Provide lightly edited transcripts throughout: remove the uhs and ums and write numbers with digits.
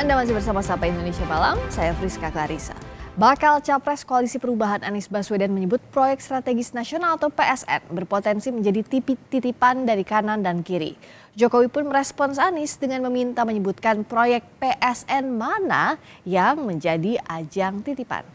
Anda masih bersama Sapa Indonesia Malam, saya Friska Clarissa. Bakal Capres Koalisi Perubahan Anies Baswedan menyebut proyek strategis nasional atau PSN berpotensi menjadi titipan dari kanan dan kiri. Jokowi pun merespons Anies dengan meminta menyebutkan proyek PSN mana yang menjadi ajang titipan.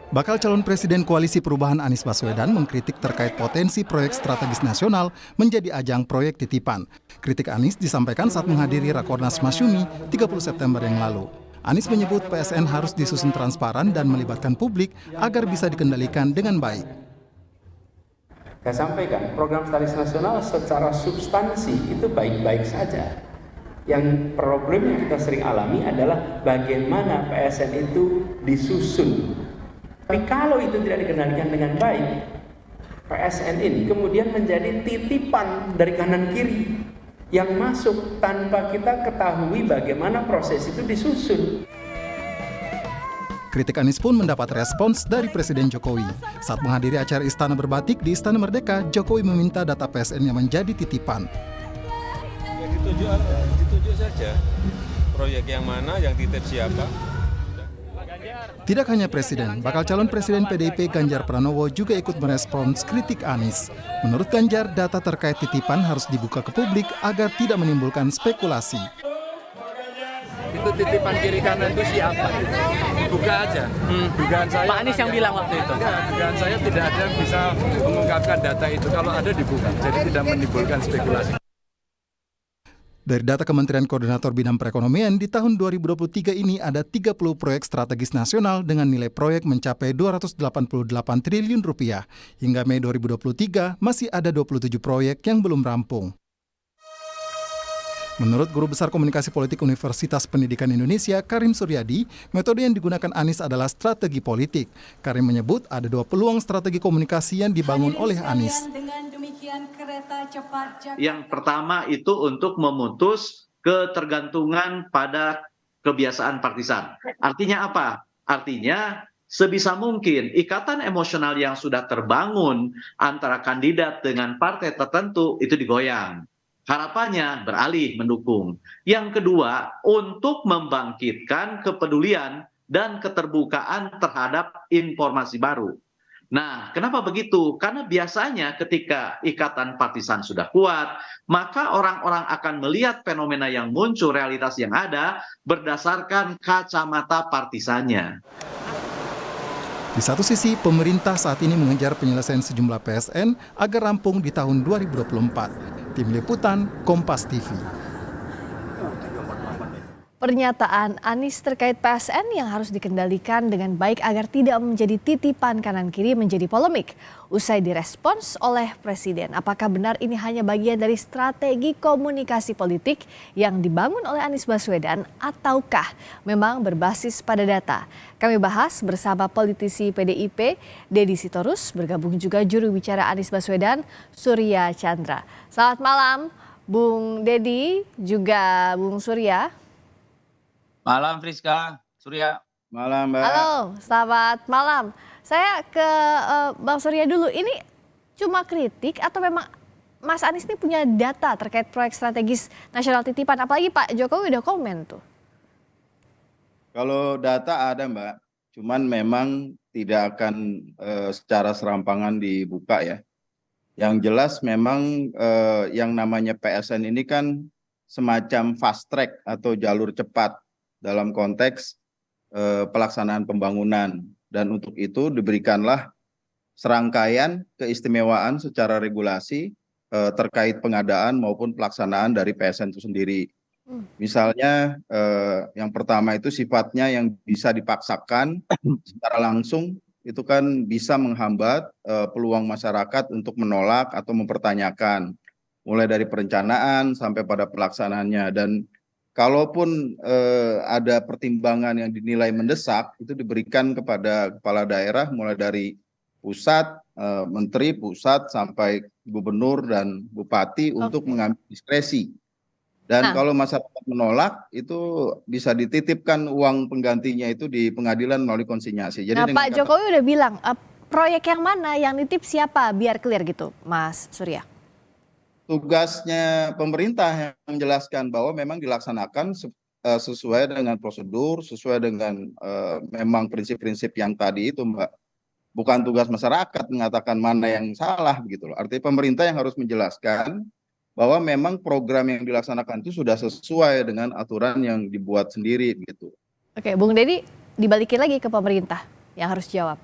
Bakal calon Presiden Koalisi Perubahan Anies Baswedan mengkritik terkait potensi proyek strategis nasional menjadi ajang proyek titipan. Kritik Anies disampaikan saat menghadiri Rakornas Masyumi 30 September yang lalu. Anies menyebut PSN harus disusun transparan dan melibatkan publik agar bisa dikendalikan dengan baik. Saya sampaikan program strategis nasional secara substansi itu baik-baik saja. Yang problem yang kita sering alami adalah bagaimana PSN itu disusun. Tapi kalau itu tidak dikendalikan dengan baik, PSN ini kemudian menjadi titipan dari kanan kiri yang masuk tanpa kita ketahui bagaimana proses itu disusun. Kritik Anies pun mendapat respons dari Presiden Jokowi. Saat menghadiri acara Istana Berbatik di Istana Merdeka, Jokowi meminta data PSN yang menjadi titipan. Ya, ditunjuk saja proyek yang mana, yang titip siapa. Tidak hanya Presiden, bakal calon Presiden PDIP Ganjar Pranowo juga ikut merespons kritik Anies. Menurut Ganjar, data terkait titipan harus dibuka ke publik agar tidak menimbulkan spekulasi. Itu titipan kiri kanan itu siapa? Dibuka aja. Dugaan saya. Pak Anies yang bilang waktu itu. Dugaan saya tidak ada yang bisa mengungkapkan data itu. Kalau ada dibuka, jadi tidak menimbulkan spekulasi. Dari data Kementerian Koordinator Bidang Perekonomian, di tahun 2023 ini ada 30 proyek strategis nasional dengan nilai proyek mencapai Rp288 triliun. Hingga Mei 2023, masih ada 27 proyek yang belum rampung. Menurut Guru Besar Komunikasi Politik Universitas Pendidikan Indonesia, Karim Suryadi, metode yang digunakan Anies adalah strategi politik. Karim menyebut ada dua peluang strategi komunikasi yang dibangun oleh Anies. Yang pertama itu untuk memutus ketergantungan pada kebiasaan partisan. Artinya apa? Artinya sebisa mungkin ikatan emosional yang sudah terbangun antara kandidat dengan partai tertentu itu digoyang. Harapannya beralih mendukung. Yang kedua, untuk membangkitkan kepedulian dan keterbukaan terhadap informasi baru. Nah, kenapa begitu? Karena biasanya ketika ikatan partisan sudah kuat, maka orang-orang akan melihat fenomena yang muncul, realitas yang ada, berdasarkan kacamata partisannya. Di satu sisi, pemerintah saat ini mengejar penyelesaian sejumlah PSN agar rampung di tahun 2024. Tim Liputan, Kompas TV. Pernyataan Anies terkait PSN yang harus dikendalikan dengan baik agar tidak menjadi titipan kanan kiri menjadi polemik. Usai direspons oleh Presiden, apakah benar ini hanya bagian dari strategi komunikasi politik yang dibangun oleh Anies Baswedan ataukah memang berbasis pada data? Kami bahas bersama politisi PDIP, Deddy Sitorus, bergabung juga juru bicara Anies Baswedan, Surya Chandra. Selamat malam, Bung Deddy, juga Bung Surya. Malam Friska, Surya. Malam, Mbak. Halo, selamat malam. Saya ke Bang Surya dulu. Ini cuma kritik atau memang Mas Anies ini punya data terkait proyek strategis nasional titipan? Apalagi Pak Jokowi udah komen tuh. Kalau data ada, Mbak. Cuman memang tidak akan secara serampangan dibuka ya. Yang jelas memang yang namanya PSN ini kan semacam fast track atau jalur cepat dalam konteks pelaksanaan pembangunan, dan untuk itu diberikanlah serangkaian keistimewaan secara regulasi terkait pengadaan maupun pelaksanaan dari PSN itu sendiri. Misalnya yang pertama itu sifatnya yang bisa dipaksakan secara langsung, itu kan bisa menghambat peluang masyarakat untuk menolak atau mempertanyakan, mulai dari perencanaan sampai pada pelaksanaannya. Dan kalaupun ada pertimbangan yang dinilai mendesak, itu diberikan kepada kepala daerah mulai dari pusat, menteri pusat sampai gubernur dan bupati untuk mengambil diskresi. Dan kalau masyarakat menolak, itu bisa dititipkan uang penggantinya itu di pengadilan melalui konsinyasi. Jadi Pak Jokowi udah bilang proyek yang mana yang nitip siapa biar clear gitu, Mas Surya. tugasnya pemerintah yang menjelaskan bahwa memang dilaksanakan sesuai dengan prosedur, sesuai dengan memang prinsip-prinsip yang tadi itu, Mbak. Bukan tugas masyarakat mengatakan mana yang salah begitu loh. Artinya pemerintah yang harus menjelaskan bahwa memang program yang dilaksanakan itu sudah sesuai dengan aturan yang dibuat sendiri gitu. Oke, Bung Dedi, dibalikin lagi ke pemerintah yang harus jawab.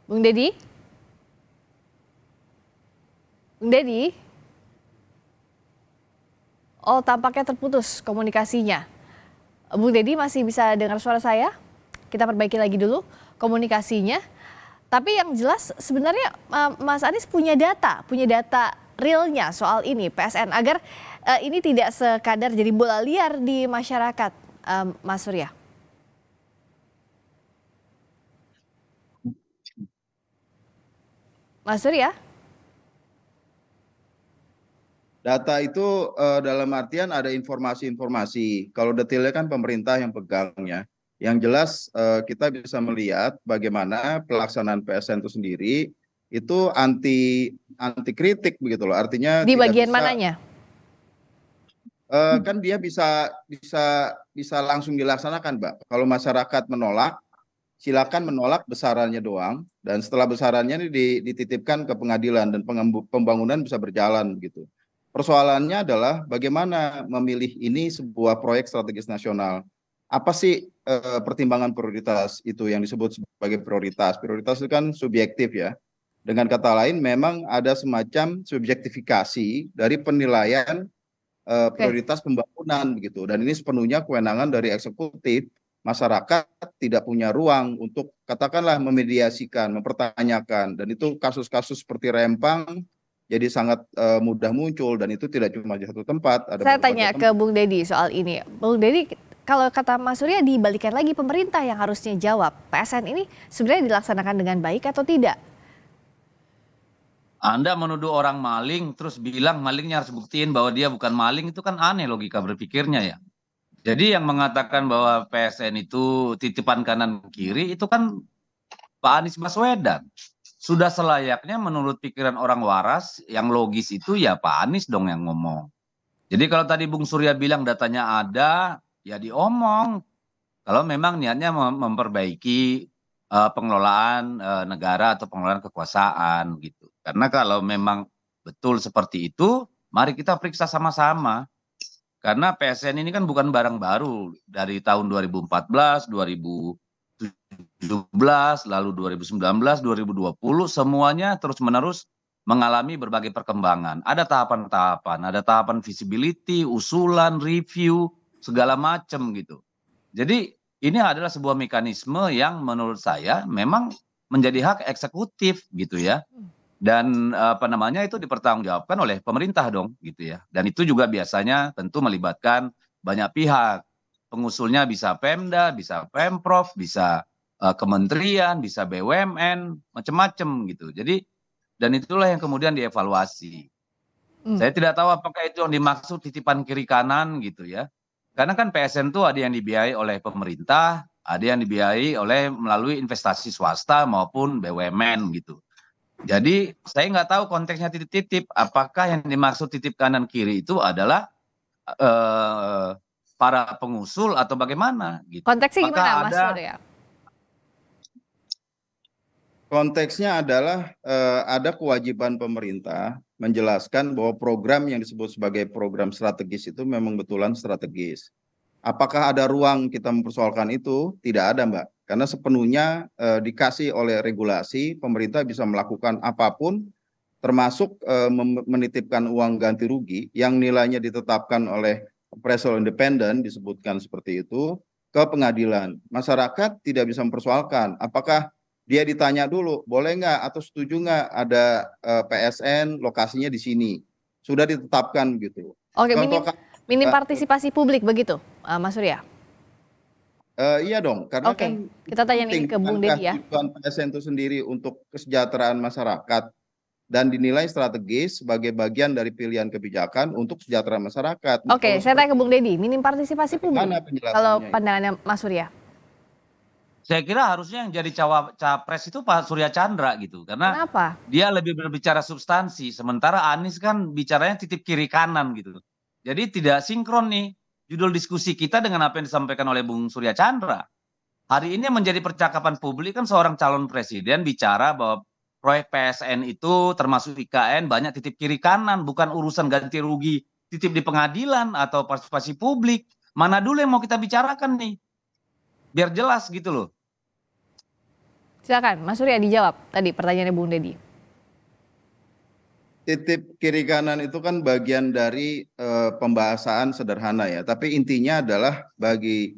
Bung Dedi? Bung Dedi? Oh, tampaknya terputus komunikasinya. Bung Dedi masih bisa dengar suara saya? Kita perbaiki lagi dulu komunikasinya. Tapi yang jelas sebenarnya Mas Anies punya data realnya soal ini PSN agar ini tidak sekadar jadi bola liar di masyarakat, Mas Surya. Mas Surya? Data itu dalam artian ada informasi-informasi. Kalau detailnya kan pemerintah yang pegangnya. Yang jelas kita bisa melihat bagaimana pelaksanaan PSN itu sendiri itu anti kritik begitu loh. Artinya Di tidak bagian bisa, mananya? kan dia bisa langsung dilaksanakan, Mbak. Kalau masyarakat menolak, silakan menolak besarannya doang, dan setelah besarannya ini dititipkan ke pengadilan dan pembangunan bisa berjalan begitu. Persoalannya adalah bagaimana memilih ini sebuah proyek strategis nasional. Apa sih pertimbangan prioritas itu yang disebut sebagai prioritas? Prioritas itu kan subjektif ya. Dengan kata lain memang ada semacam subjektifikasi dari penilaian prioritas pembangunan begitu. Dan ini sepenuhnya kewenangan dari eksekutif. Masyarakat tidak punya ruang untuk katakanlah memediasikan, mempertanyakan. Dan itu kasus-kasus seperti Rempang jadi sangat mudah muncul, dan itu tidak cuma di satu tempat. Saya tanya ke Bung Dedi soal ini. Bung Dedi, kalau kata Mas Surya dibalikan lagi pemerintah yang harusnya jawab. PSN ini sebenarnya dilaksanakan dengan baik atau tidak? Anda menuduh orang maling terus bilang malingnya harus buktiin bahwa dia bukan maling, itu kan aneh logika berpikirnya ya. Jadi yang mengatakan bahwa PSN itu titipan kanan kiri itu kan Pak Anies Baswedan. Sudah selayaknya menurut pikiran orang waras yang logis itu ya Pak Anies dong yang ngomong. Jadi kalau tadi Bung Surya bilang datanya ada, ya diomong. Kalau memang niatnya memperbaiki pengelolaan negara atau pengelolaan kekuasaan gitu. Karena kalau memang betul seperti itu, mari kita periksa sama-sama. Karena PSN ini kan bukan barang baru dari tahun 2014, 2017, lalu 2019, 2020 semuanya terus-menerus mengalami berbagai perkembangan. Ada tahapan-tahapan, ada tahapan visibility, usulan, review, segala macam gitu. Jadi ini adalah sebuah mekanisme yang menurut saya memang menjadi hak eksekutif gitu ya. Dan itu dipertanggungjawabkan oleh pemerintah dong gitu ya. Dan itu juga biasanya tentu melibatkan banyak pihak. Pengusulnya bisa Pemda, bisa Pemprov, bisa kementerian, bisa BUMN, macam-macam gitu. Jadi dan itulah yang kemudian dievaluasi. Saya tidak tahu apakah itu yang dimaksud titipan kiri kanan gitu ya. Karena kan PSN itu ada yang dibiayai oleh pemerintah, ada yang dibiayai melalui investasi swasta maupun BUMN gitu. Jadi saya nggak tahu konteksnya titip-titip, apakah yang dimaksud titip kanan kiri itu adalah para pengusul atau bagaimana gitu. Konteksnya gimana Mas Surya? Konteksnya adalah ada kewajiban pemerintah menjelaskan bahwa program yang disebut sebagai program strategis itu memang betulan strategis. Apakah ada ruang kita mempersoalkan itu? Tidak ada, Mbak. Karena sepenuhnya dikasih oleh regulasi, pemerintah bisa melakukan apapun, termasuk menitipkan uang ganti rugi yang nilainya ditetapkan oleh appraisal independen, disebutkan seperti itu, ke pengadilan. Masyarakat tidak bisa mempersoalkan apakah dia ditanya dulu, boleh nggak atau setuju nggak ada PSN lokasinya di sini. Sudah ditetapkan gitu. Oke, minim partisipasi publik begitu, Mas Surya? Iya dong, karena kan kita tanya nih ke Bung Dedi ya. Tujuan PSN itu sendiri untuk kesejahteraan masyarakat dan dinilai strategis sebagai bagian dari pilihan kebijakan untuk kesejahteraan masyarakat. Oke, saya tanya ke Bung Dedi, minim partisipasi publik. Mana penjelasannya? Kalau pandangannya Mas Surya? Saya kira harusnya yang jadi capres itu Pak Surya Chandra gitu, karena Kenapa? dia lebih berbicara substansi, sementara Anies kan bicaranya titip kiri kanan gitu. Jadi tidak sinkron nih judul diskusi kita dengan apa yang disampaikan oleh Bung Surya Chandra. Hari ini menjadi percakapan publik kan seorang calon presiden bicara bahwa proyek PSN itu termasuk IKN banyak titip kiri kanan, bukan urusan ganti rugi titip di pengadilan atau partisipasi publik. Mana dulu yang mau kita bicarakan nih? Biar jelas gitu loh. Silakan Mas Surya dijawab tadi pertanyaannya Bung Deddy. Titip kiri kanan itu kan bagian dari pembahasan sederhana ya, tapi intinya adalah bagi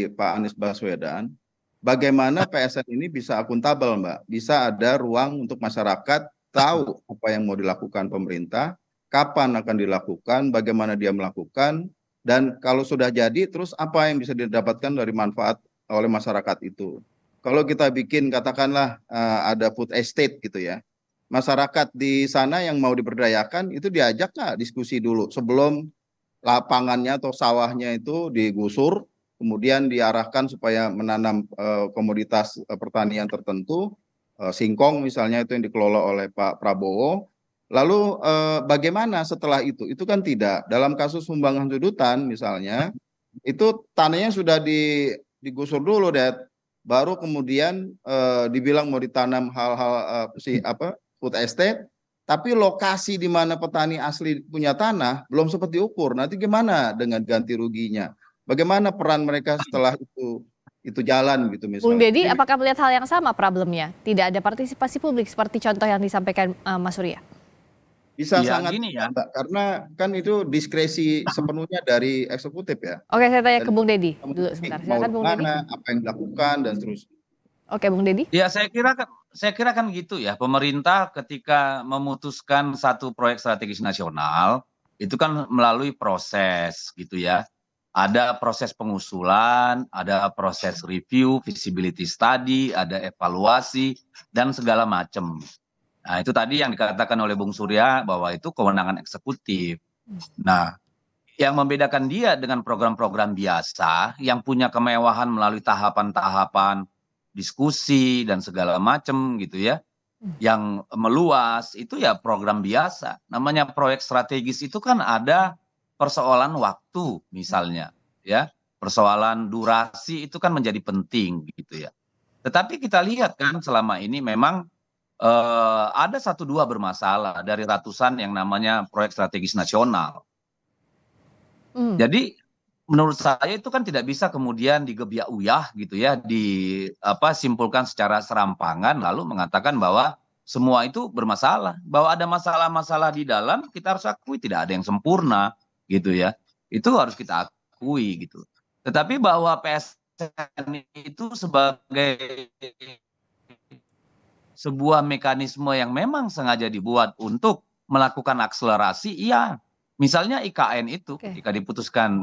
Pak Anies Baswedan, bagaimana PSN ini bisa akuntabel, Mbak, bisa ada ruang untuk masyarakat tahu apa yang mau dilakukan pemerintah, kapan akan dilakukan, bagaimana dia melakukan, dan kalau sudah jadi, terus apa yang bisa didapatkan dari manfaat oleh masyarakat itu. Kalau kita bikin katakanlah ada food estate gitu ya, masyarakat di sana yang mau diberdayakan itu diajak nggak diskusi dulu sebelum lapangannya atau sawahnya itu digusur, kemudian diarahkan supaya menanam komoditas pertanian tertentu, singkong misalnya itu yang dikelola oleh Pak Prabowo. Lalu bagaimana setelah itu? Itu kan tidak. Dalam kasus sumbangan sudutan misalnya, itu tanahnya sudah digusur dulu, deh. Baru kemudian dibilang mau ditanam hal-hal food estate, tapi lokasi di mana petani asli punya tanah belum sempat diukur. Nanti gimana dengan ganti ruginya? Bagaimana peran mereka setelah itu jalan gitu misalnya. Bung Deddy, apakah melihat hal yang sama problemnya? Tidak ada partisipasi publik seperti contoh yang disampaikan Mas Surya? Bisa Ya, sangat gini ya. Mbak, karena kan itu diskresi sepenuhnya dari eksekutif ya. Oke, saya tanya Dan ke Bung Deddy dulu sebentar. mau Silakan Bung Deddy. mana, apa yang dilakukan dan seterusnya. Oke, Bung Deddy. Ya, saya kira kan gitu ya. Pemerintah ketika memutuskan satu proyek strategis nasional itu kan melalui proses gitu ya. Ada proses pengusulan, ada proses review, feasibility study, ada evaluasi dan segala macam. Nah, itu tadi yang dikatakan oleh Bung Surya bahwa itu kewenangan eksekutif. Nah, yang membedakan dia dengan program-program biasa yang punya kemewahan melalui tahapan-tahapan diskusi dan segala macam gitu ya, yang meluas itu ya program biasa. Namanya proyek strategis itu kan ada persoalan waktu misalnya, ya, persoalan durasi itu kan menjadi penting gitu ya. Tetapi kita lihat kan selama ini memang ada 1-2 bermasalah dari ratusan yang namanya proyek strategis nasional. Jadi menurut saya itu kan tidak bisa kemudian digebiak-uyah gitu ya, simpulkan secara serampangan lalu mengatakan bahwa semua itu bermasalah, bahwa ada masalah-masalah di dalam, kita harus akui tidak ada yang sempurna gitu ya. Itu harus kita akui gitu. Tetapi bahwa PSN itu sebagai sebuah mekanisme yang memang sengaja dibuat untuk melakukan akselerasi, iya. Misalnya IKN itu ketika diputuskan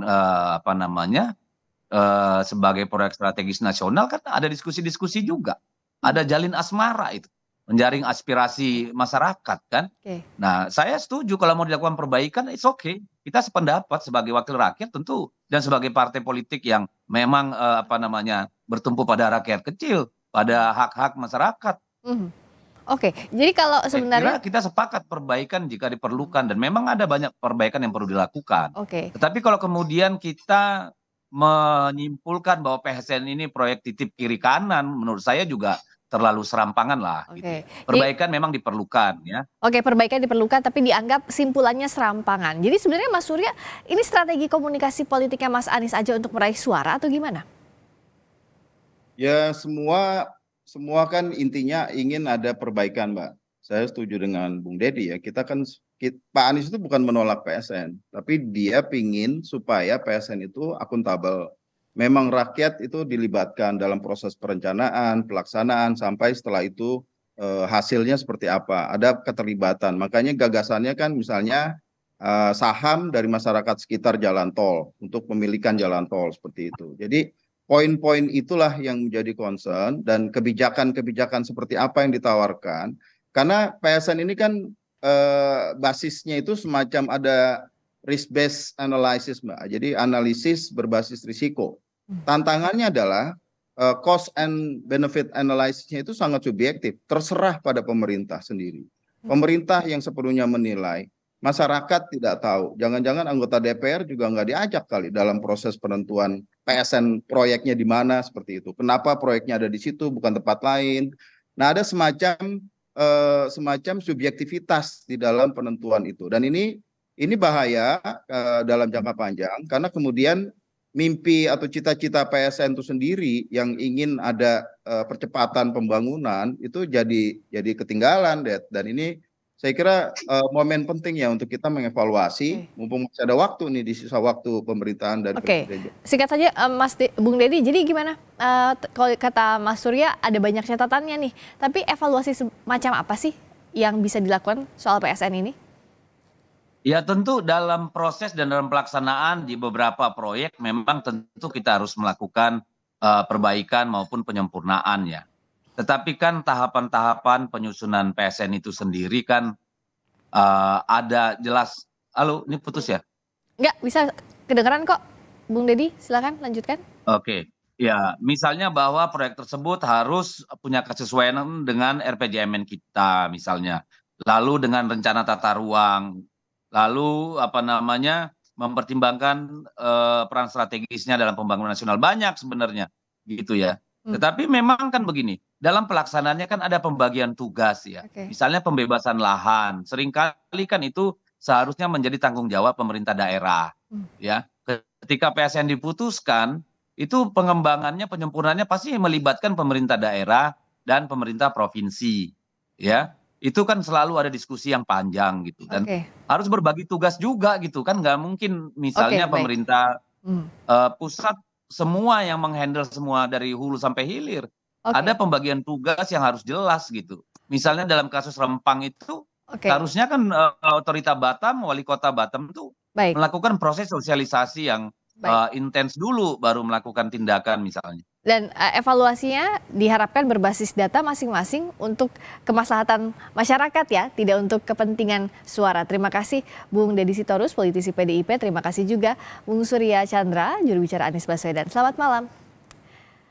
sebagai proyek strategis nasional kan ada diskusi-diskusi juga. Ada jalin asmara itu, menjaring aspirasi masyarakat kan. Nah, saya setuju kalau mau dilakukan perbaikan, it's okay. Kita sependapat sebagai wakil rakyat tentu dan sebagai partai politik yang memang bertumpu pada rakyat kecil, pada hak-hak masyarakat. Oke, jadi kalau sebenarnya kita sepakat perbaikan jika diperlukan dan memang ada banyak perbaikan yang perlu dilakukan. Tetapi kalau kemudian kita menyimpulkan bahwa PSN ini proyek titip kiri kanan, menurut saya juga terlalu serampangan lah. Gitu. Perbaikan memang diperlukan ya. Oke, perbaikan diperlukan tapi dianggap simpulannya serampangan. Jadi sebenarnya Mas Surya, ini strategi komunikasi politiknya Mas Anies aja untuk meraih suara atau gimana? Ya semua kan intinya ingin ada perbaikan, Mbak. Saya setuju dengan Bung Deddy ya. Pak Anies itu bukan menolak PSN, tapi dia pingin supaya PSN itu akuntabel. Memang rakyat itu dilibatkan dalam proses perencanaan, pelaksanaan, sampai setelah itu hasilnya seperti apa. Ada keterlibatan. Makanya gagasannya kan misalnya saham dari masyarakat sekitar jalan tol untuk pemilikan jalan tol seperti itu. Jadi poin-poin itulah yang menjadi concern dan kebijakan-kebijakan seperti apa yang ditawarkan. Karena PSN ini kan basisnya itu semacam ada risk-based analysis, Mbak. Jadi analisis berbasis risiko. Tantangannya adalah cost and benefit analysis-nya itu sangat subjektif, terserah pada pemerintah sendiri. Pemerintah yang sepenuhnya menilai, masyarakat tidak tahu. Jangan-jangan anggota DPR juga nggak diajak kali dalam proses penentuan PSN proyeknya di mana seperti itu. Kenapa proyeknya ada di situ bukan tempat lain? Nah, ada semacam subjektivitas di dalam penentuan itu. Dan ini bahaya dalam jangka panjang karena kemudian mimpi atau cita-cita PSN itu sendiri yang ingin ada percepatan pembangunan itu jadi ketinggalan, dan ini saya kira momen penting ya untuk kita mengevaluasi, mumpung masih ada waktu nih di sisa waktu pemerintahan dari Presiden. Singkat saja Bung Deddy, jadi gimana? Kalau kata Mas Surya ada banyak catatannya nih, tapi evaluasi semacam apa sih yang bisa dilakukan soal PSN ini? Ya tentu dalam proses dan dalam pelaksanaan di beberapa proyek memang tentu kita harus melakukan perbaikan maupun penyempurnaan ya. Tetapi kan tahapan-tahapan penyusunan PSN itu sendiri kan ada jelas. Halo, ini putus ya? Enggak, bisa kedengeran kok. Bung Deddy, silakan lanjutkan. Oke. Ya, misalnya bahwa proyek tersebut harus punya kesesuaian dengan RPJMN kita misalnya. Lalu dengan rencana tata ruang, lalu mempertimbangkan peran strategisnya dalam pembangunan nasional, banyak sebenarnya gitu ya. Tetapi memang kan begini, dalam pelaksanaannya kan ada pembagian tugas ya. Misalnya pembebasan lahan, seringkali kan itu seharusnya menjadi tanggung jawab pemerintah daerah ya. Ketika PSN diputuskan, itu pengembangannya, penyempurnaannya pasti melibatkan pemerintah daerah dan pemerintah provinsi ya. Itu kan selalu ada diskusi yang panjang gitu, dan harus berbagi tugas juga gitu kan, nggak mungkin misalnya pemerintah pusat semua yang menghandle semua dari hulu sampai hilir. Ada pembagian tugas yang harus jelas gitu. Misalnya dalam kasus Rempang itu harusnya kan otorita Batam, wali kota Batam itu melakukan proses sosialisasi yang intens dulu baru melakukan tindakan misalnya. Dan evaluasinya diharapkan berbasis data masing-masing untuk kemaslahatan masyarakat ya, tidak untuk kepentingan suara. Terima kasih Bung Deddy Sitorus, politisi PDIP. Terima kasih juga Bung Surya Chandra, juru bicara Anies Baswedan. Selamat malam.